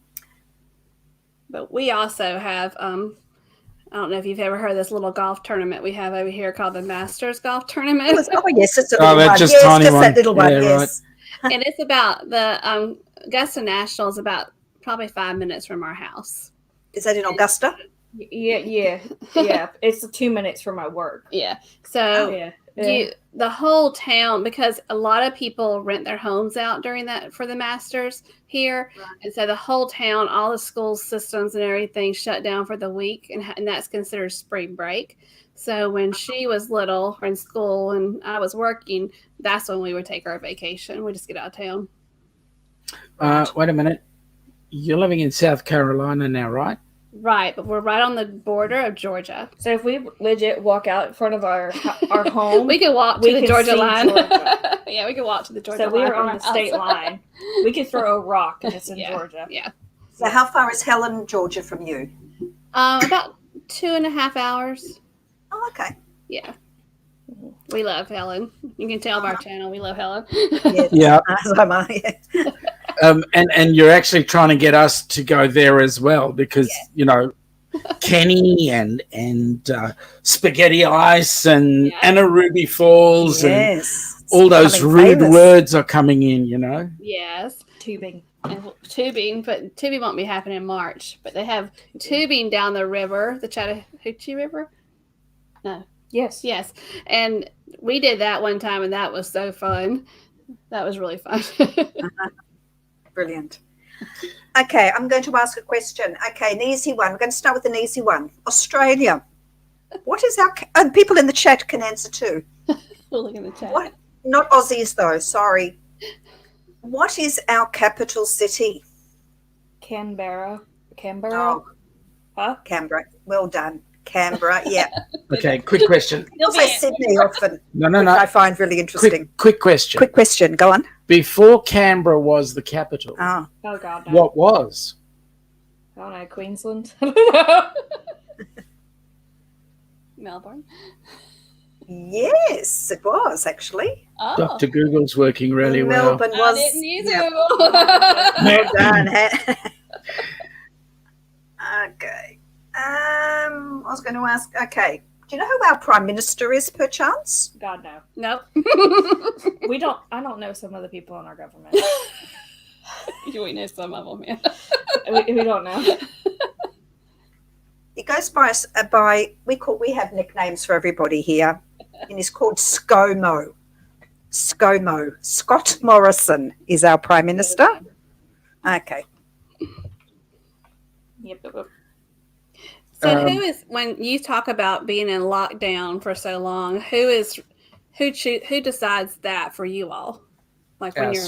But we also have, I don't know if you've ever heard of this little golf tournament we have over here called the Masters Golf Tournament. Oh, yes, it's a little one. Just yes, tiny just one. that little one, Yeah, yes. Right. And it's about the Augusta National is about probably 5 minutes from our house. Is that in Augusta? Yeah. It's 2 minutes from my work. Yeah. So the whole town, because a lot of people rent their homes out during that for the Masters here, right. And so the whole town, all the school systems and everything shut down for the week, and that's considered spring break. So when she was little or in school and I was working, that's when we would take our vacation. We just get out of town. Wait a minute. You're living in South Carolina now, right? Right, but we're right on the border of Georgia. So if we legit walk out in front of our home, we could walk to the Georgia line. Georgia. Yeah, we could walk to the Georgia line. So we are on the state line. We could throw a rock and it's in Georgia. Yeah. So how far is Helen, Georgia, from you? About 2.5 hours. Oh, okay. Yeah. We love Helen. You can tell by our channel we love Helen. Yeah. So am I. And you're actually trying to get us to go there as well because, Kenny and Spaghetti Ice and Anna Ruby Falls and all those rude words are coming in, Yes. Tubing. But tubing won't be happening in March. But they have tubing down the river, the Chattahoochee River. No. Yes. And we did that one time, and that was so fun. That was really fun. Brilliant. Okay, I'm going to ask a question. Okay, an easy one. We're going to start with an easy one. Australia. What is and people in the chat can answer too. We'll look in the chat. What? Not Aussies though, sorry. What is our capital city? Canberra. Oh. Huh? Canberra. Well done. Canberra, yeah. Okay, quick question. You'll say Sydney often. No. I find really interesting. Quick question. Quick question. Go on. Before Canberra was the capital, oh God, no. What was? I don't know, Queensland. Melbourne. Yes, it was actually. Oh. Dr. Google's working really well. Melbourne was. I didn't use Google. Well done. Okay. I was going to ask. Okay, do you know who our Prime Minister is, perchance? God, no. Nope. I don't know some of the people in our government. We know some of them, yeah. we don't know. He goes by we have nicknames for everybody here, and he's called ScoMo. ScoMo. Scott Morrison is our Prime Minister. Okay. Yep. So who is, when you talk about being in lockdown for so long, who is Who decides that for you all? Like when Our you're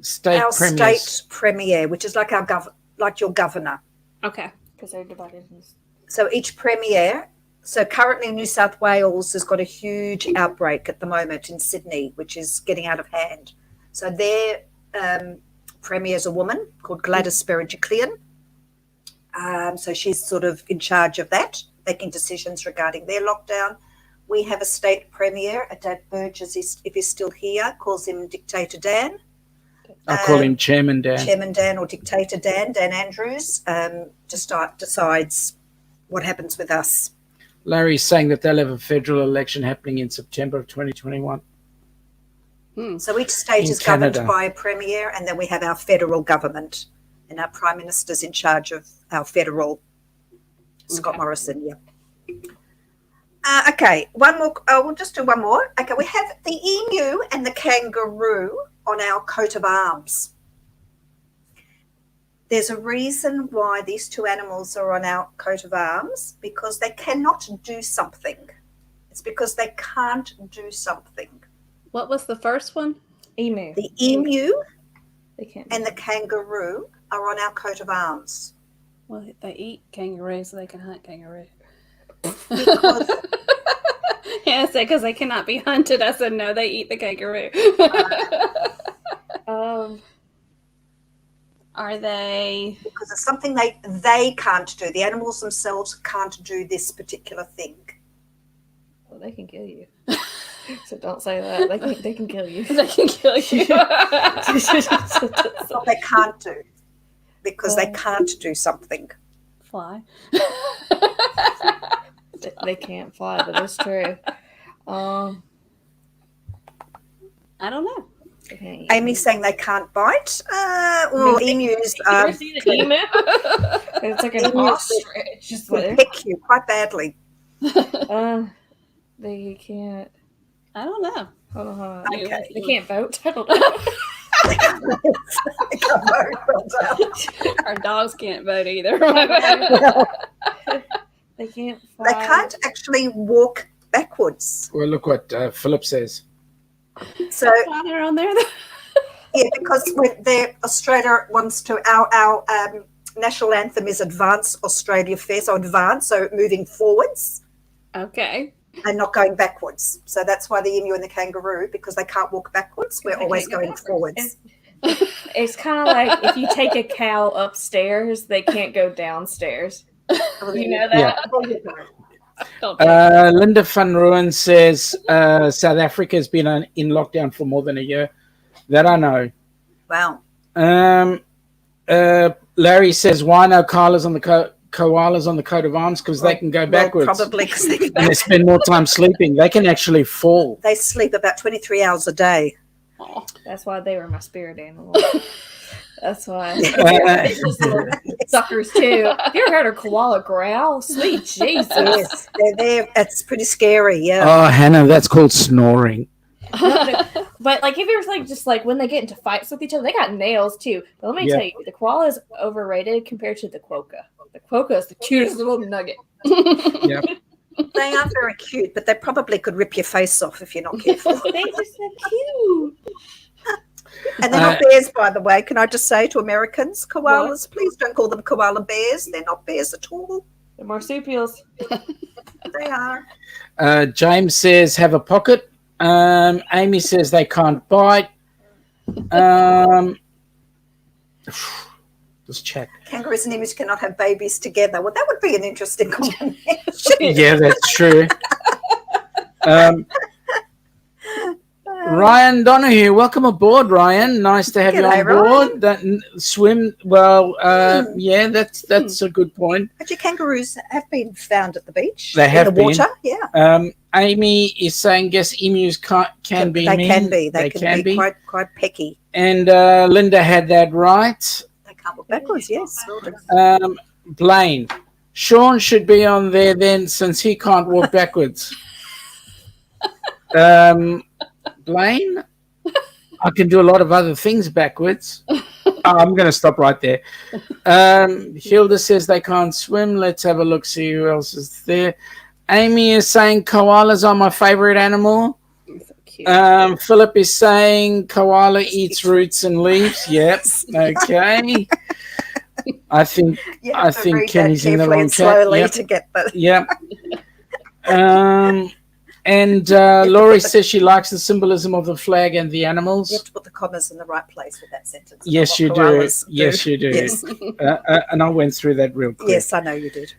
state Our premiers. state premier, which is like like your governor. okay. Because they're divided. So each premier. So currently, New South Wales has got a huge outbreak at the moment in Sydney, which is getting out of hand. So their premier is a woman called Gladys Berejiklian. So she's sort of in charge of that, making decisions regarding their lockdown. We have a state premier, Dad Burgess, if he's still here, calls him Dictator Dan. I call him Chairman Dan. Chairman Dan or Dictator Dan Andrews, decides what happens with us. Larry's saying that they'll have a federal election happening in September of 2021. So each state is governed by a premier, and then we have our federal government, and our prime minister's in charge of our federal, Scott Morrison. Yeah. Okay, one more. We'll just do one more. Okay, we have the emu and the kangaroo on our coat of arms. There's a reason why these two animals are on our coat of arms, because they cannot do something. It's because they can't do something. What was the first one? Emu. The emu They can't. and the kangaroo are on our coat of arms. Well, they eat kangaroos, so they can hunt kangaroo. Because Yeah, I said because they cannot be hunted. I said no, they eat the kangaroo. Are they? because it's something they can't do. The animals themselves can't do this particular thing. Well, they can kill you. So don't say that. They can kill you. They can kill you. It's what they can't do, because they can't do something. Fly. They can't fly, but it's true. I don't know. They can't eat. Amy's saying they can't bite. Well, emus You ever seen an emu? It's like an Emus ostrich. Just will like, pick you quite badly. they can't. I don't know. Hold on. Okay. They can't vote. I don't know. Our dogs can't vote either. They can't fly. They can't actually walk backwards. Well, look what Philip says. So Why they're on there? yeah, because when Australia wants to, our national anthem is Advance Australia Fair, so advance, so moving forwards Okay. and not going backwards. So that's why the emu and the kangaroo, because they can't walk backwards, we're They always can't go going backwards. forwards. It's kind of like if you take a cow upstairs, they can't go downstairs. You know that? Don't Linda Van Ruin says South Africa has been in lockdown for more than a year. That I know. Wow. Larry says, why no koalas on the koalas on the coat of arms? Because they can go backwards. Well, probably because And they spend more time sleeping. They can actually fall. they sleep about 23 hours a day. Aw. That's why they were my spirit animal. That's why. Uh, Suckers too. Have you ever heard a koala growl? Sweet Jesus. Yes, they're there. It's pretty scary. Yeah. Oh, Hannah, that's called snoring. But like, if you're like just like when they get into fights with each other, they got nails too. But let me Yeah. tell you, the koala is overrated compared to the quokka. The quokka is the cutest little nugget. Yeah. They are very cute, but they probably could rip your face off if you're not careful. They just so cute. And they're not bears, by the way. Can I just say to Americans, koalas, please don't call them koala bears. They're not bears at all. The marsupials. They are. James says, have a pocket. Amy says they can't bite. Let's check. Kangaroos and emus cannot have babies together. Well, that would be an interesting combination. Yeah, that's true. Ryan Donahue, welcome aboard, Ryan. Nice to have you G'day, on board. That swim, well, yeah, that's a good point. Actually, kangaroos have been found at the beach. They have in the been. water. Yeah, Amy is saying, guess emus can be they mean. can be. They can be quite pecky. And Linda had that right. They can't walk backwards. Yes. Blaine, Sean should be on there then, since he can't walk backwards. Blaine, I can do a lot of other things backwards. I'm going to stop right there. Hilda says they can't swim. Let's have a look, see who else is there. Amy is saying koalas are my favorite animal. So cute. Philip is saying koala eats roots and leaves. Yep. Okay. I think Kenny's in the wrong chat. Slowly Yep. to get the. Yep. And Laurie says she likes the symbolism of the flag and the animals. You have to put the commas in the right place with that sentence. Yes, you do. Koalas Yes, you do. Yes. And I went through that real quick. Yes, I know you did.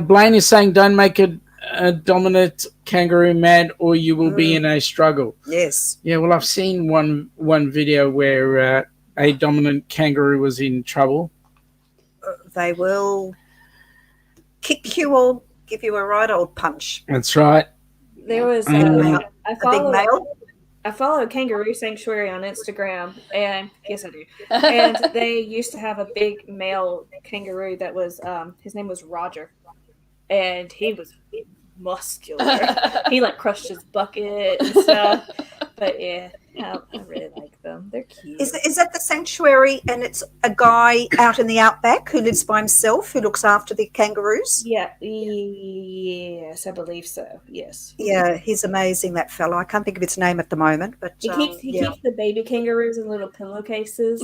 Blaine is saying, don't make a dominant kangaroo mad or you will be in a struggle. Yes. Yeah, well, I've seen one video where a dominant kangaroo was in trouble. They will kick you or give you a right old punch. That's right. There was A big male. I follow Kangaroo Sanctuary on Instagram, and yes, I do. And they used to have a big male kangaroo that was his name was Roger, and he was muscular. He like crushed his bucket and stuff. But yeah, I really like them. They're cute. Is that the sanctuary? And it's a guy out in the outback who lives by himself who looks after the kangaroos. Yeah. Yes, I believe so. Yes. Yeah, he's amazing. That fellow. I can't think of his name at the moment, but He keeps the baby kangaroos in little pillowcases.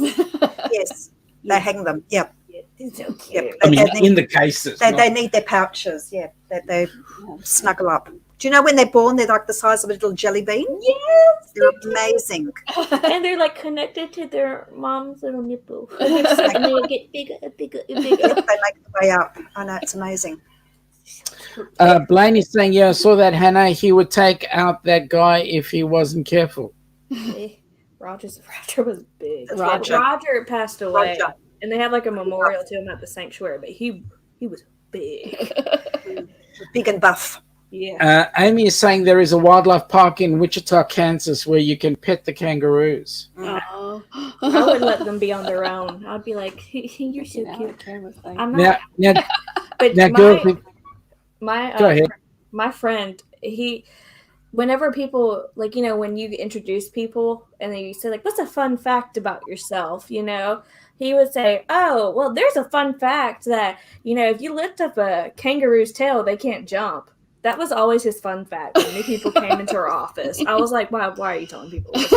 Yes, they hang them. Yep. It's so cute. Yep. I mean, in the cases. They need their pouches. Yeah, they snuggle up. Do you know when they're born, they're like the size of a little jelly bean? Yes, They're amazing. and they're like connected to their mom's little nipple. And they get bigger and bigger and bigger. They make the way up. I know, it's amazing. Blaine is saying, yeah, I saw that, Hannah. He would take out that guy if he wasn't careful. Roger was big. Roger passed away. Roger. And they have like a memorial to him at the sanctuary, but he was big. Big and buff. Yeah. Amy is saying there is a wildlife park in Wichita, Kansas, where you can pet the kangaroos. Oh. I would let them be on their own. I'd be like, you're so cute. I'm not. But Go ahead. My friend, whenever people, like, you know, when you introduce people and then you say, like, what's a fun fact about yourself, you know, he would say, oh, well, there's a fun fact that, you know, if you lift up a kangaroo's tail, they can't jump. That was always his fun fact when new people came into our office. I was like, wow, why are you telling people this?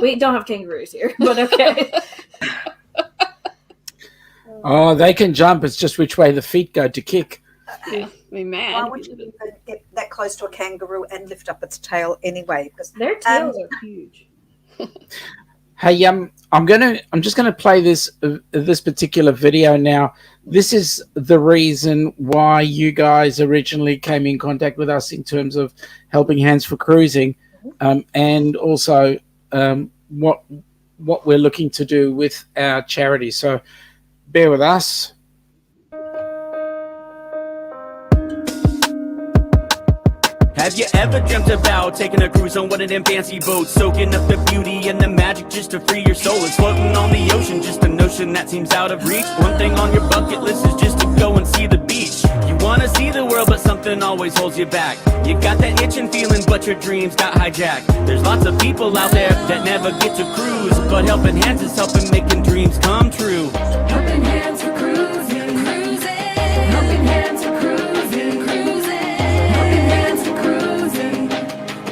We don't have kangaroos here, but okay. Oh, they can jump. It's just which way the feet go to kick. Be mad. Why would you even get that close to a kangaroo and lift up its tail anyway? Because their tails are huge. Hey, I'm just gonna play this particular video now. This is the reason why you guys originally came in contact with us in terms of helping Hands for Cruising, and also what we're looking to do with our charity. So bear with us. Have you ever dreamt about taking a cruise on one of them fancy boats, soaking up the beauty and the magic just to free your soul? It's floating on the ocean, just a notion that seems out of reach. One thing on your bucket list is just to go and see the beach. You want to see the world, but something always holds you back. You got that itching feeling, but your dreams got hijacked. There's lots of people out there that never get to cruise, but Helping Hands is helping making dreams come true. Helping Hands for Cruising, cruising. Helping Hands for Cruising, cruising. Helping Hands for Cruising,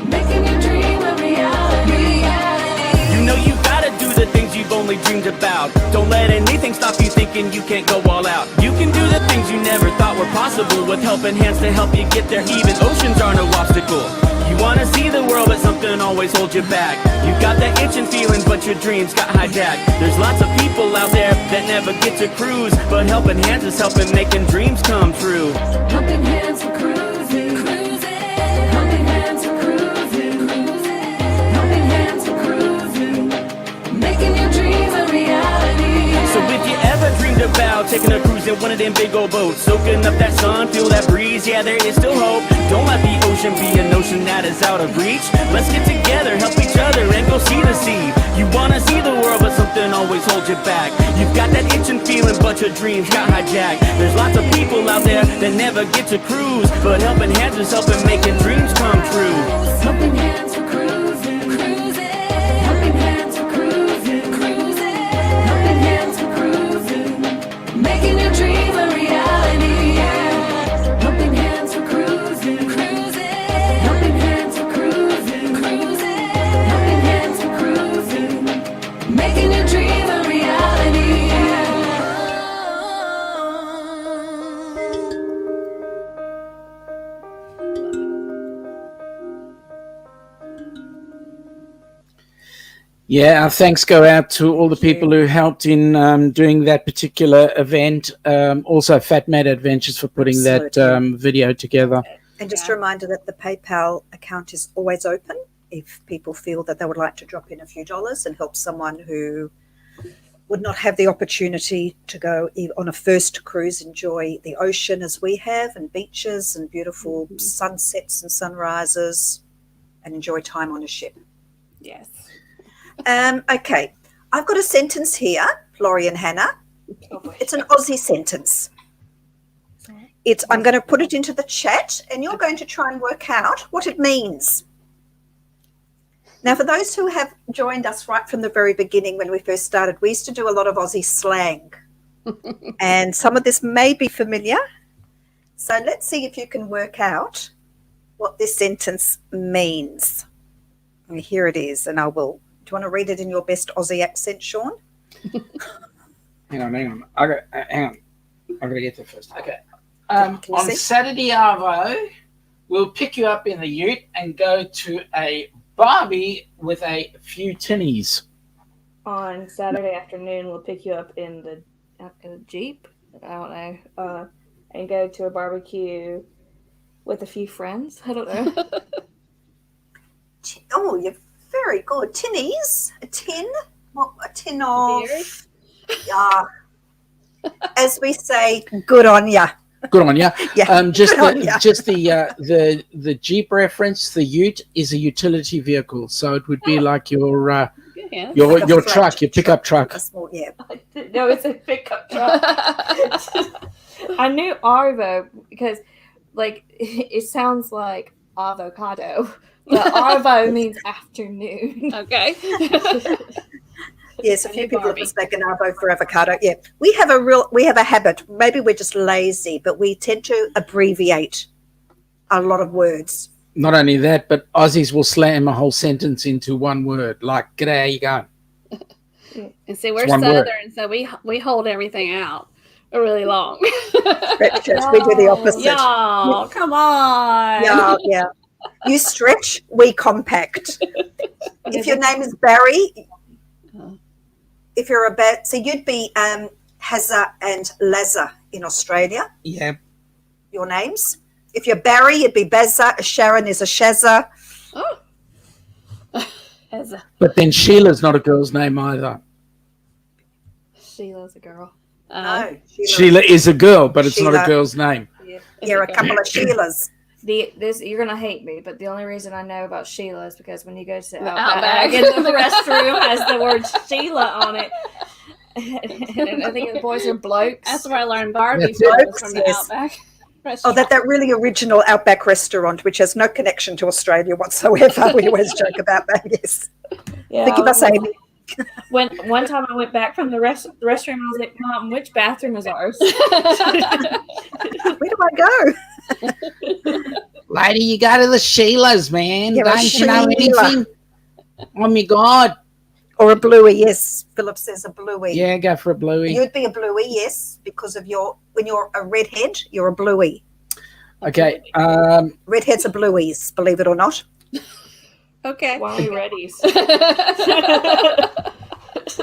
making your dream a reality. You know you gotta do the things you've only dreamed about. Don't let anything stop you thinking you can't go all out. You can do the things you never thought were possible with Helping Hands to help you get there. Even oceans are no obstacle. You wanna see the world, but something always holds you back. You got that itching feeling, but your dreams got hijacked. There's lots of people out there that never get to cruise, but Helping Hands is helping making dreams come true. Helping Hands for Cruising, cruising. Helping Hands for Cruising, cruising. Helping Hands for Cruising, making your dream a reality. So if you ever dreamed about taking a cruise in one of them big old boats, soaking up that sun, feel that breeze, yeah, there is still hope. Don't let the ocean be a notion that is out of reach. Let's get together, help each other, and go see the sea. You wanna see the world, but something always holds you back. You've got that itching feeling, but your dreams got hijacked. There's lots of people out there that never get to cruise, but Helping Hands is helping making dreams come true. Helping Hands for Cruising, cruising. Helping Hands for Cruising, cruising. Helping Hands for Cruising, making your dream a reality. Helping Hands for Cruising, cruising. Helping Hands for Yeah, our thanks go out to all the people who helped in doing that particular event. Also, FatMat Adventures for putting that video together. And just a reminder that the PayPal account is always open if people feel that they would like to drop in a few dollars and help someone who would not have the opportunity to go on a first cruise, enjoy the ocean as we have, and beaches and beautiful sunsets and sunrises, and enjoy time on a ship. Yes. Okay, I've got a sentence here, Laurie and Hannah. It's an Aussie sentence. I'm going to put it into the chat, and you're going to try and work out what it means. Now, for those who have joined us right from the very beginning when we first started, we used to do a lot of Aussie slang. And some of this may be familiar. So let's see if you can work out what this sentence means. And here it is, and I will. Do you want to read it in your best Aussie accent, Sean? Hang on. Hang on. I'm going to get there first. Okay. On Saturday, Arvo, we'll pick you up in the ute and go to a barbie with a few tinnies. On Saturday afternoon, we'll pick you up in a Jeep, I don't know, and go to a barbecue with a few friends. I don't know. Oh, you're very good. Tinnies? A tin? What, a tin of... Yeah. As we say, good on ya. Good on you. Yeah, Just the Jeep reference. The Ute is a utility vehicle, so it would be like your Like your a truck, your pickup truck. A small, yeah. No, it's a pickup truck. I knew Arvo because, like, it sounds like avocado, but Arvo means afternoon. Okay. Yes, a few people have mistaken Arvo for avocado. Yeah, we have a habit. Maybe we're just lazy, but we tend to abbreviate a lot of words. Not only that, but Aussies will slam a whole sentence into one word, like "G'day, how you going?" And see, we're It's one word. Southern, so we hold everything out really long. Stretches, we do the opposite. Y'all, come on. Yeah. You stretch, we compact. If your name is Barry, if you're so you'd be Hazza and Lazza in Australia. Yeah. Your names. If you're Barry, you'd be Bazza. Sharon is a Shazza. Oh. But then Sheila's not a girl's name either. Sheila's a girl. No, Sheila is a girl, but it's not Sheila. a girl's name. You're a couple of Sheilas. You're gonna hate me, but the only reason I know about Sheila is because when you go to Outback. Outback and the restroom has the word Sheila on it. And I think the boys are blokes. That's where I learned Barbie That's it. from the Yes. Outback. Oh, that really original Outback restaurant, which has no connection to Australia whatsoever. We always joke about that, yes. Yeah, Forgive us, Amy. When one time I went back from the restroom, I was like, "Mom, which bathroom is ours?" Where do I go? Lady, you go to the Sheila's, man. You're a Don't you know Sheila. anything? Oh, my God. Or a bluey, yes. Philip says a bluey. Yeah, go for a bluey. You'd be a bluey, yes, because of when you're a redhead, you're a bluey. Okay. Redheads are blueys, believe it or not. Okay. Why are we ready?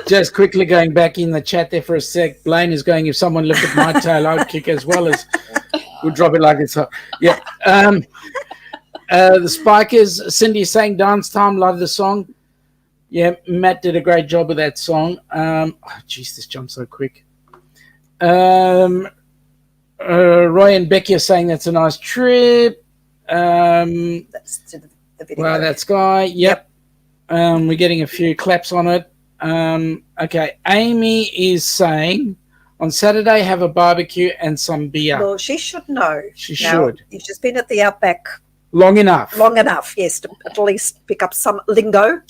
Just quickly going back in the chat there for a sec. Blaine is going, if someone looked at my tail, I'd kick as well as we'll drop it like it's hot. Yeah. The Spikers, Cindy saying dance time, love the song. Yeah, Matt did a great job with that song. Jeez, this jumped so quick. Roy and Becky are saying that's a nice trip. That's to the video. Wow, that's Guy. Yep. We're getting a few claps on it. Okay, Amy is saying on Saturday have a barbecue and some beer. Well, she should know. She Now, should. You've just been at the Outback Long enough. long enough, yes, to at least pick up some lingo.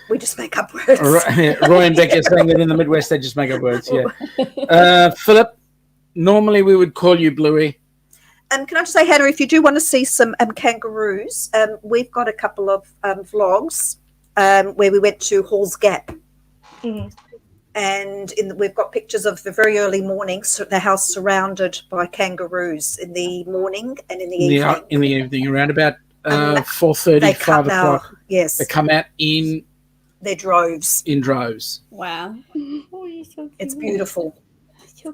We just make up words. Roy and Becky are saying that in the Midwest they just make up words. Yeah. Philip, normally we would call you Bluey. Can I just say, Hannah, if you do want to see some kangaroos, we've got a couple of vlogs where we went to Hall's Gap. Mhm. And we've got pictures of the very early mornings, the house surrounded by kangaroos in the morning and in the evening. In the evening, around about 4:30, They 5 come out, o'clock. yes. They come out in their droves. in droves. Wow. Oh, you're so It's cute. beautiful.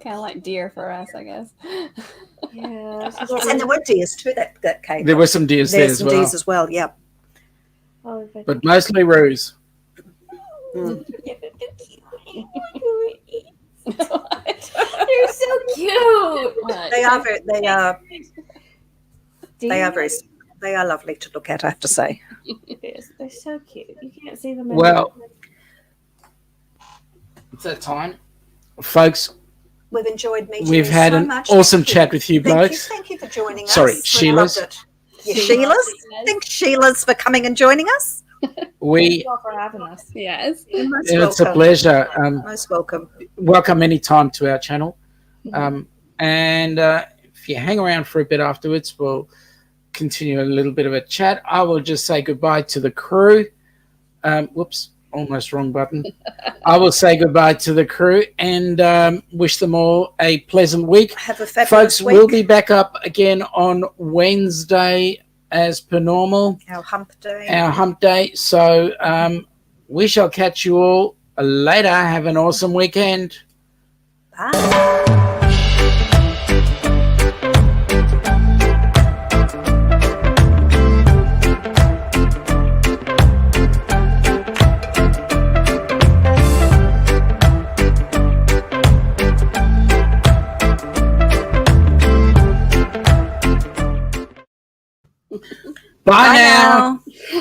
Kind of like deer for us, I guess. Yeah. It's just Yes, and there were deers too that came. There were some deers there There's as some well, deers as well. Yeah. Oh, if I but mostly roos. Mm. They're so cute. They are very. They are Deer? They are lovely to look at, I have to say. Yes, they're so cute. You can't see them. Well, it's that time, folks. We've enjoyed meeting We've you had so an much. awesome Thank you. chat with you, blokes. Thank you for joining us. Sorry, We Sheila's. loved it. Yeah, Sheila's. Thanks, Sheila's, for coming and joining us. Thank We you all for having us. Yes. You're most it's a welcome. pleasure. Most welcome. Welcome anytime to our channel. And if you hang around for a bit afterwards, we'll continue a little bit of a chat. I will just say goodbye to the crew. Whoops, almost wrong button. I will say goodbye to the crew and wish them all a pleasant week. Have a fabulous Folks, week. we'll be back up again on Wednesday as per normal, Our hump day. our hump day. So we shall catch you all later. Have an awesome weekend. Bye. Bye now. now.